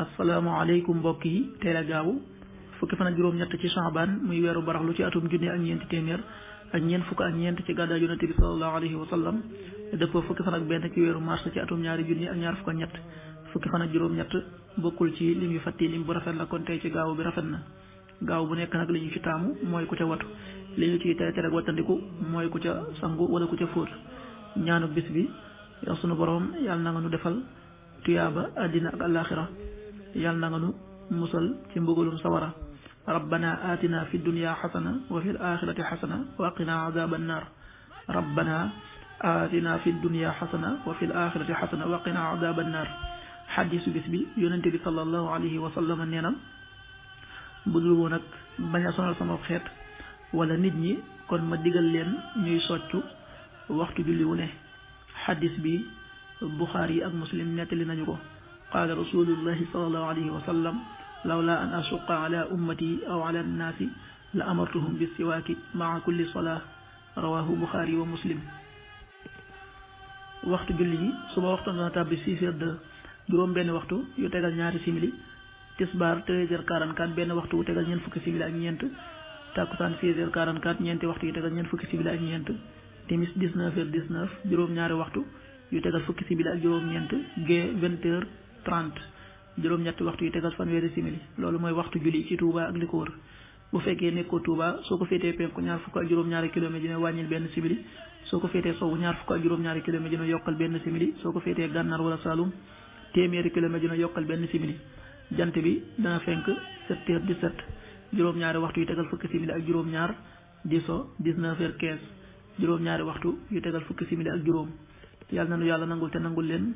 asalaamaaleykum mbokk yi teel a gaaw fukki fan ak juróom-ñett ci Shaabaan muy weeru baraxlu ci atum junni ak ñeenti téeméer ak ñeent fukk ak ñeent ci gàddaay yonent bi sallallahu alayhi wa sallam dëppoo fukki fan ak benn ci weeru mars ci atum ñaari junni ak ñaar fukk ak ñett fukki fan ak juróom-ñett bokkul ci lim yu fàtti lim bu rafet la kon tey ci gaaw bi rafet na gaaw bu nekk nag li ñu ci taamu mooy ku ca watu li ñu ciy tere tere wattandiku mooy ku ca sangu wala ku ca fóot ñaanu bis bi yow sunu borom yàlla na nga nu defal tuyaaba àddina ak àllaaxira yàlla na nga nu musal ci mbugalum sawara rabbana atina fi dunya xasana wa fi l axirati xasana wa qina azaba annar rabbana atina fi dunya xasana wa fi l axirati xasana wa qina azaba annar xadisu bis bi yonente bi sallallahu alayhi wa sallam nee na budul woon ak bañ a sonal sama xeet wala nit ñi kon ma digal leen ñuy soccu waxtu julli wu ne xadis bi Buxaari ak Muslim nettali nañu ko qaala rasulullahi sallallahu alayhi wa sallam lawla an asuqa ala ummati aw ala annaasi la amartuhum bi siwaaki maa kulli salaa rawahu Buxaari wa Muslim. waxtu julli yi suba waxtu dana tàbbi 6h02 juróom benn waxtu yu tegal ñaari simili tisbaar 13h44 benn waxtu wu tegal ñeent fukki simili ak ñeent takkusaan 16h44 ñeenti waxtu yu tegal ñeent fukki simili ak ñeent timis 19h19 juróom ñaari waxtu yu tegal fukki simili ak juróom ñeent gee 20h30 juróom ñetti waxtu yu tegal fanweeri simili loolu mooy waxtu julli ci Touba ak li ko wër bu fekkee nekkoo Touba soo ko féetee penku ñaar fukk ak juróom ñaari kilomètre dina wàññil benn simili soo ko féetee sowwu ñaar fukk ak juróom ñaari kilomètre dina yokkal benn simili soo ko féetee gànnaar wala Saloum téeméeri kilomètre dina yokkal benn simili jant bi dana fenk 7h17 juróom ñaari waxtu yu tegal fukki simili ak juróom ñaar di so 19h15 juróom ñaari waxtu yu tegal fukki simili ak juróom yàlla na nu yàlla nangul te nangul leen